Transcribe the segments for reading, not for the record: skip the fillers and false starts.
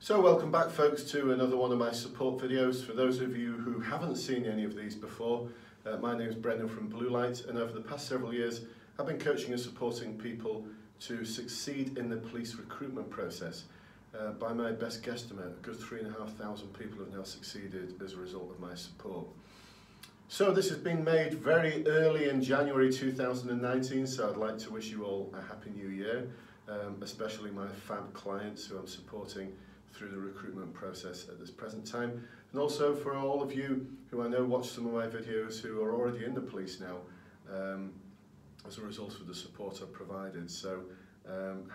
So welcome back folks to another one of my support videos. For those of you who haven't seen any of these before, my name is Brendan from Bluelight, and over the past several years I've been coaching and supporting people to succeed in the police recruitment process. By my best guesstimate, a good 3,500 people have now succeeded as a result of my support. So this has been made very early in January 2019, so I'd like to wish you all a happy new year, especially my fab clients who I'm supporting through the recruitment process at this present time, and also for all of you who I know watch some of my videos who are already in the police now as a result of the support I've provided. So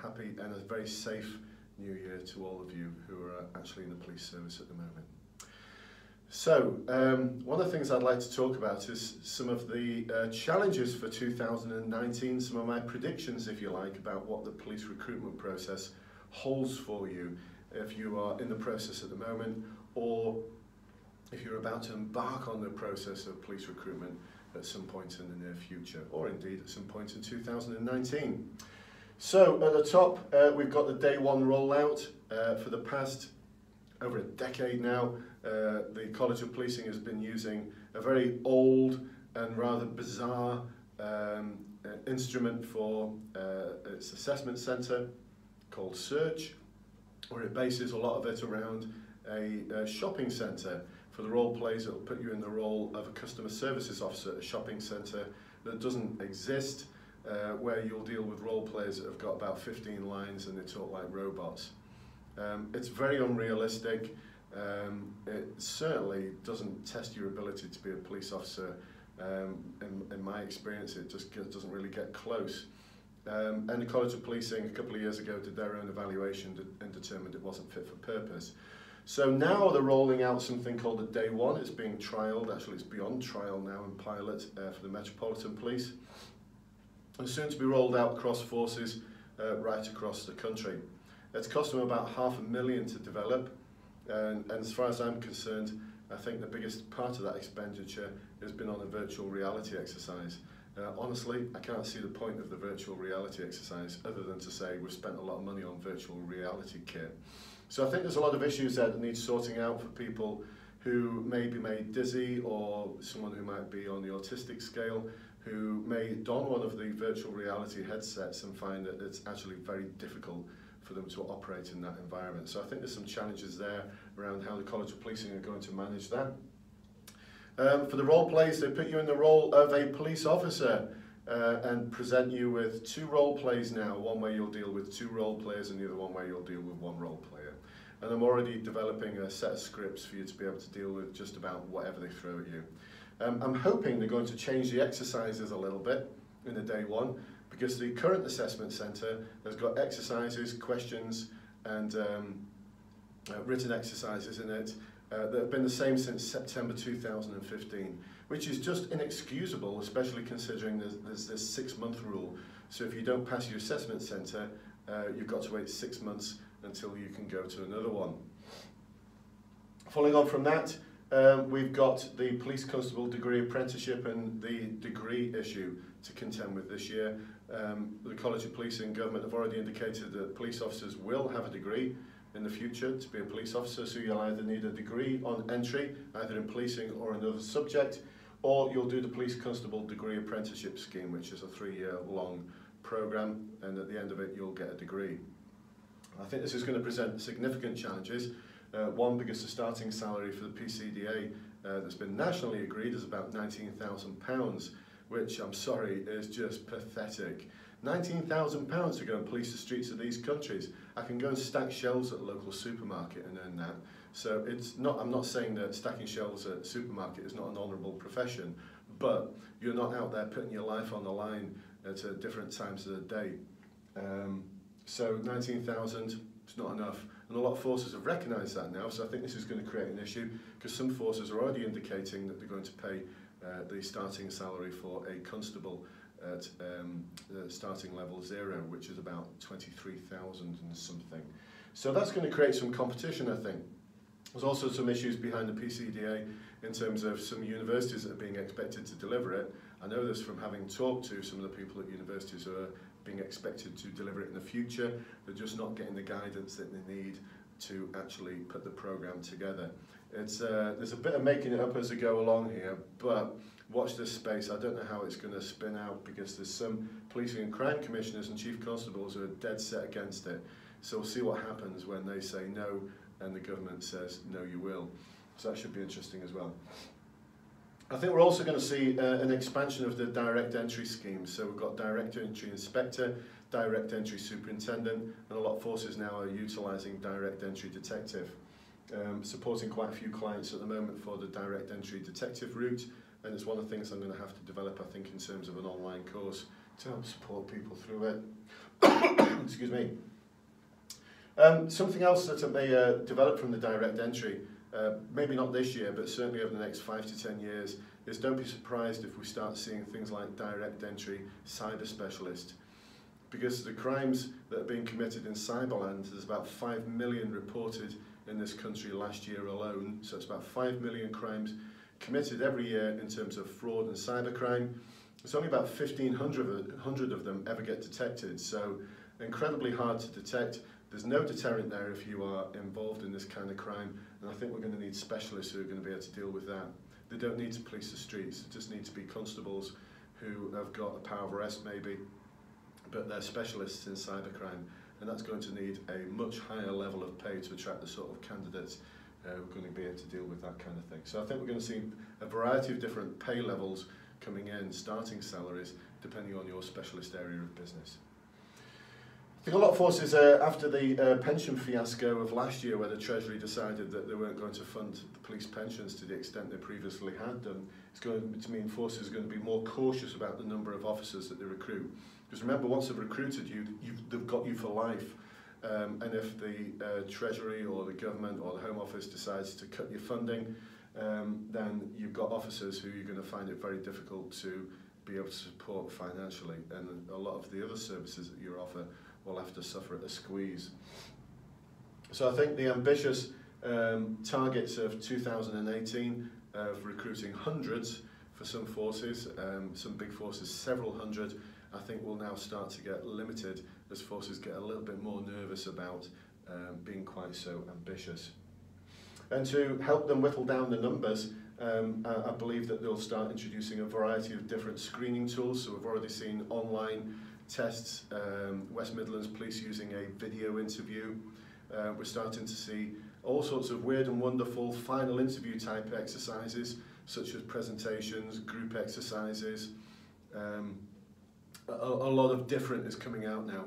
happy and a very safe new year to all of you who are actually in the police service at the moment. So one of the things I'd like to talk about is some of the challenges for 2019, some of my predictions, if you like, about what the police recruitment process holds for you if you are in the process at the moment, or if you're about to embark on the process of police recruitment at some point in the near future, or indeed at some point in 2019. So at the top we've got the day one rollout. For the past over a decade now, the College of Policing has been using a very old and rather bizarre instrument for its assessment centre called Search, where it bases a lot of it around a shopping centre. For the role plays, it will put you in the role of a customer services officer at a shopping centre that doesn't exist, where you'll deal with role players that have got about 15 lines and they talk like robots. It's very unrealistic. It certainly doesn't test your ability to be a police officer. In my experience, it just doesn't really get close. And the College of Policing a couple of years ago did their own evaluation and determined it wasn't fit for purpose. So now they're rolling out something called a day one. It's being trialled, actually it's beyond trial now in pilot for the Metropolitan Police. And soon to be rolled out across forces right across the country. It's cost them about $500,000 to develop, and as far as I'm concerned, I think the biggest part of that expenditure has been on a virtual reality exercise. Honestly, I can't see the point of the virtual reality exercise other than to say we've spent a lot of money on virtual reality kit. So I think there's a lot of issues there that need sorting out for people who may be made dizzy, or someone who might be on the autistic scale, who may don one of the virtual reality headsets and find that it's actually very difficult for them to operate in that environment. So I think there's some challenges there around how the College of Policing are going to manage that. For the role plays, they put you in the role of a police officer and present you with two role plays now, one where you'll deal with two role players and the other one where you'll deal with one role player. And I'm already developing a set of scripts for you to be able to deal with just about whatever they throw at you. I'm hoping they're going to change the exercises a little bit in the day one, because the current assessment centre has got exercises, questions and written exercises in it that have been the same since September 2015, which is just inexcusable, especially considering there's this 6-month rule. So if you don't pass your assessment centre, you've got to wait 6 months until you can go to another one. Following on from that, we've got the Police Constable Degree Apprenticeship and the degree issue to contend with this year. The College of Policing government have already indicated that police officers will have a degree in the future to be a police officer, so you'll either need a degree on entry, either in policing or another subject, or you'll do the Police Constable Degree Apprenticeship scheme, which is a 3-year long programme, and at the end of it you'll get a degree. I think this is going to present significant challenges. One, because the starting salary for the PCDA that's been nationally agreed is about £19,000, which I'm sorry is just pathetic. £19,000 to go and police the streets of these countries. I can go and stack shelves at a local supermarket and earn that. So it's not, I'm not saying that stacking shelves at a supermarket is not an honourable profession, but you're not out there putting your life on the line at different times of the day. So 19,000 is not enough, and a lot of forces have recognised that now, so I think this is going to create an issue, because some forces are already indicating that they're going to pay the starting salary for a constable at starting level 0, which is about 23,000 and something. So that's going to create some competition, I think. There's also some issues behind the PCDA in terms of some universities that are being expected to deliver it. I know this from having talked to some of the people at universities who are being expected to deliver it in the future. They're just not getting the guidance that they need to actually put the programme together. There's a bit of making it up as we go along here, but watch this space. I don't know how it's going to spin out, because there's some policing and crime commissioners and chief constables who are dead set against it. So we'll see what happens when they say no and the government says no, you will. So that should be interesting as well. I think we're also going to see an expansion of the direct entry scheme. So we've got direct entry inspector, direct entry superintendent, and a lot of forces now are utilising direct entry detective. Supporting quite a few clients at the moment for the direct entry detective route, and it's one of the things I'm going to have to develop, I think, in terms of an online course to help support people through it. Excuse me. Something else that I may develop from the direct entry, maybe not this year, but certainly over the next 5 to 10 years, is don't be surprised if we start seeing things like direct entry cyber specialist. Because the crimes that are being committed in cyberland, there's about 5 million reported in this country last year alone. So it's about 5 million crimes committed every year in terms of fraud and cybercrime. It's only about 1,500 of them ever get detected. So incredibly hard to detect. There's no deterrent there if you are involved in this kind of crime. And I think we're going to need specialists who are going to be able to deal with that. They don't need to police the streets. They just need to be constables who have got a power of arrest maybe, but they're specialists in cybercrime. And that's going to need a much higher level of pay to attract the sort of candidates who are going to be able to deal with that kind of thing. So I think we're going to see a variety of different pay levels coming in, starting salaries, depending on your specialist area of business. I think a lot of forces, after the pension fiasco of last year, where the Treasury decided that they weren't going to fund the police pensions to the extent they previously had done, it's going to mean forces are going to be more cautious about the number of officers that they recruit. Because remember, once they've recruited you, they've got you for life. And if the Treasury or the government or the Home Office decides to cut your funding, then you've got officers who you're going to find it very difficult to be able to support financially. And a lot of the other services that you offer will have to suffer at the squeeze. So I think the ambitious targets of 2018 of recruiting hundreds for some forces, some big forces, several hundred, I think will now start to get limited as forces get a little bit more nervous about being quite so ambitious. And to help them whittle down the numbers, I believe that they'll start introducing a variety of different screening tools. So we've already seen online tests, West Midlands Police using a video interview. We're starting to see all sorts of weird and wonderful final interview type exercises, such as presentations, group exercises. A lot of different is coming out now,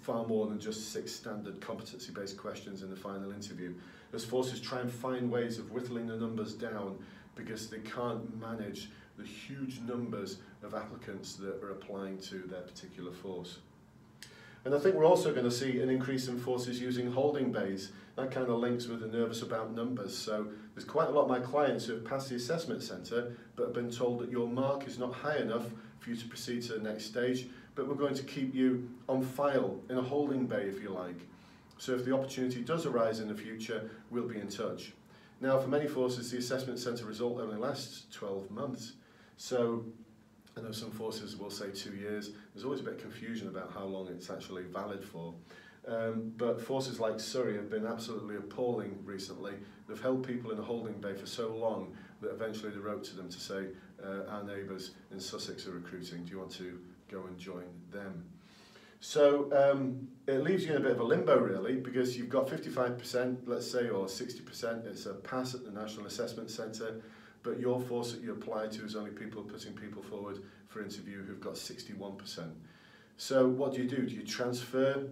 far more than just 6 standard competency-based questions in the final interview, as forces try and find ways of whittling the numbers down because they can't manage the huge numbers of applicants that are applying to their particular force. And I think we're also going to see an increase in forces using holding bays. That kind of links with the nervous about numbers. So there's quite a lot of my clients who have passed the assessment centre but have been told that your mark is not high enough for you to proceed to the next stage, but we're going to keep you on file in a holding bay, if you like. So if the opportunity does arise in the future, we'll be in touch. Now, for many forces, the assessment centre result only lasts 12 months. So I know some forces will say 2 years. There's always a bit of confusion about how long it's actually valid for. But forces like Surrey have been absolutely appalling recently. They've held people in a holding bay for so long that eventually they wrote to them to say, our neighbours in Sussex are recruiting, do you want to go and join them? So it leaves you in a bit of a limbo really, because you've got 55%, let's say, or 60%, it's a pass at the National Assessment Centre, but your force that you apply to is only putting people forward for interview who've got 61%. So what do? Do you transfer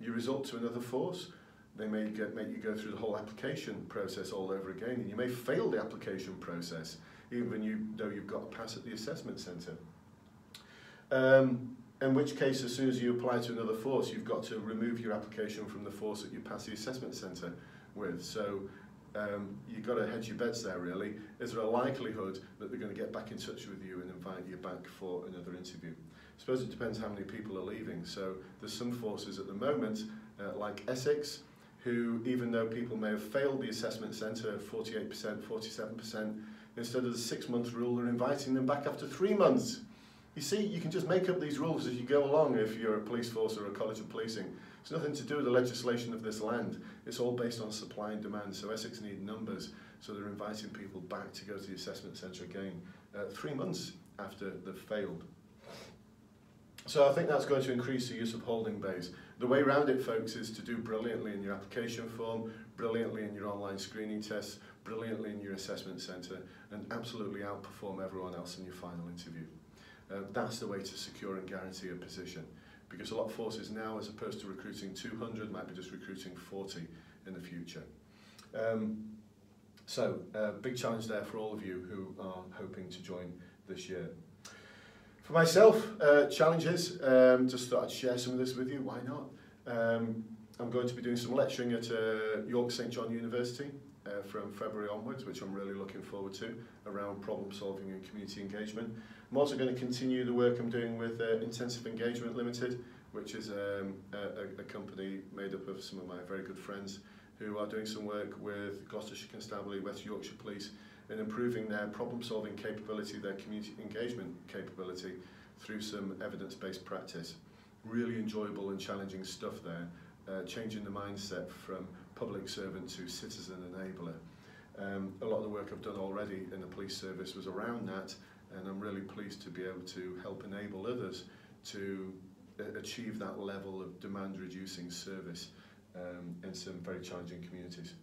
your result to another force? They may make you go through the whole application process all over again, and you may fail the application process, even though you've got a pass at the assessment centre. In which case, as soon as you apply to another force, you've got to remove your application from the force that you pass the assessment centre with. So you've got to hedge your bets there, really. Is there a likelihood that they're going to get back in touch with you and invite you back for another interview? I suppose it depends how many people are leaving. So there's some forces at the moment, like Essex, who, even though people may have failed the assessment centre 48%, 47%, instead of the 6-month rule, they're inviting them back after 3 months. You see, you can just make up these rules as you go along if you're a police force or a college of policing. It's nothing to do with the legislation of this land. It's all based on supply and demand. So Essex need numbers, so they're inviting people back to go to the assessment centre again 3 months after they've failed. So I think that's going to increase the use of holding bays. The way around it, folks, is to do brilliantly in your application form, brilliantly in your online screening tests, brilliantly in your assessment centre, and absolutely outperform everyone else in your final interview. That's the way to secure and guarantee a position. Because a lot of forces now, as opposed to recruiting 200, might be just recruiting 40 in the future. So, big challenge there for all of you who are hoping to join this year. For myself, challenges, just thought I'd share some of this with you, why not? I'm going to be doing some lecturing at York St John University from February onwards, which I'm really looking forward to, around problem solving and community engagement. I'm also going to continue the work I'm doing with Intensive Engagement Limited, which is a company made up of some of my very good friends who are doing some work with Gloucestershire Constabulary, West Yorkshire Police, in improving their problem-solving capability, their community engagement capability, through some evidence-based practice. Really enjoyable and challenging stuff there, changing the mindset from public servant to citizen enabler. A lot of the work I've done already in the police service was around that, and I'm really pleased to be able to help enable others to achieve that level of demand-reducing service in some very challenging communities.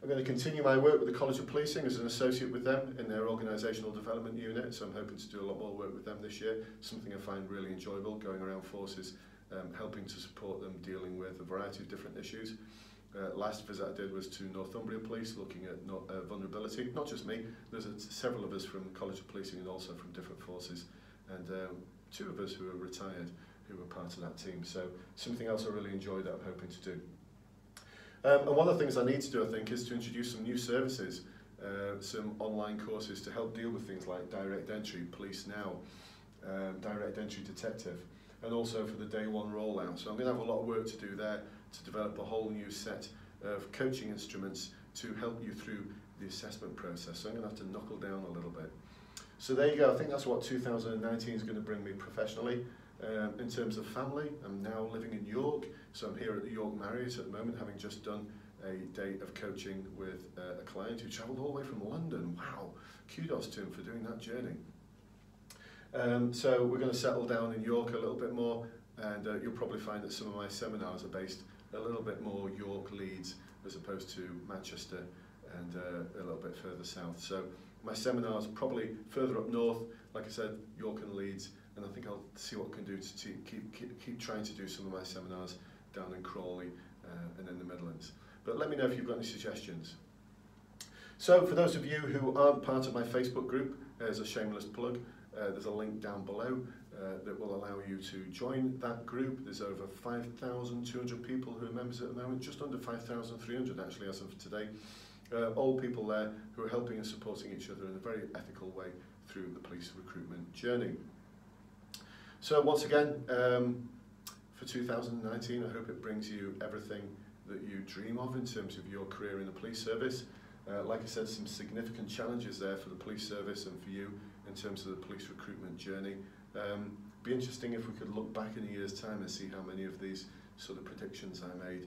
I'm going to continue my work with the College of Policing as an associate with them in their organisational development unit, so I'm hoping to do a lot more work with them this year, something I find really enjoyable, going around forces, helping to support them dealing with a variety of different issues. Last visit I did was to Northumbria Police, looking at vulnerability. Not just me, there's several of us from the College of Policing and also from different forces, and 2 of us who are retired who were part of that team. So something else I really enjoyed that I'm hoping to do. And one of the things I need to do, I think, is to introduce some new services, some online courses to help deal with things like direct entry, Police Now, direct entry detective, and also for the day one rollout. So I'm going to have a lot of work to do there to develop a whole new set of coaching instruments to help you through the assessment process. So I'm going to have to knuckle down a little bit. So there you go. I think that's what 2019 is going to bring me professionally. In terms of family, I'm now living in York, so I'm here at the York Marriott at the moment, having just done a day of coaching with a client who travelled all the way from London. Wow, kudos to him for doing that journey. So we're going to settle down in York a little bit more, and you'll probably find that some of my seminars are based a little bit more York, Leeds, as opposed to Manchester and a little bit further south. So my seminars probably further up north, like I said, York and Leeds, and I think I'll see what I can do to keep trying to do some of my seminars down in Crawley and in the Midlands. But let me know if you've got any suggestions. So for those of you who aren't part of my Facebook group, as a shameless plug, there's a link down below that will allow you to join that group. There's over 5,200 people who are members at the moment, just under 5,300 actually as of today. All people there who are helping and supporting each other in a very ethical way through the police recruitment journey. So once again, for 2019, I hope it brings you everything that you dream of in terms of your career in the police service. Like I said, some significant challenges there for the police service and for you in terms of the police recruitment journey. Be interesting if we could look back in a year's time and see how many of these sort of predictions I made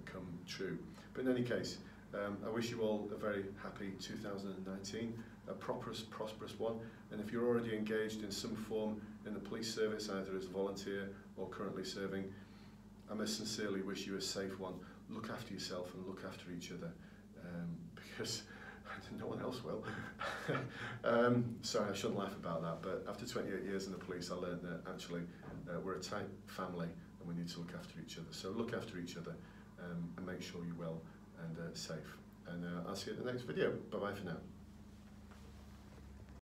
come true. But in any case, I wish you all a very happy 2019, a prosperous one, and if you're already engaged in some form in the police service, either as a volunteer or currently serving, I must sincerely wish you a safe one. Look after yourself and look after each other, because no one else will. Sorry, I shouldn't laugh about that, but after 28 years in the police, I learned that actually we're a tight family and we need to look after each other. So look after each other and make sure you're well and safe. And I'll see you in the next video. Bye-bye for now.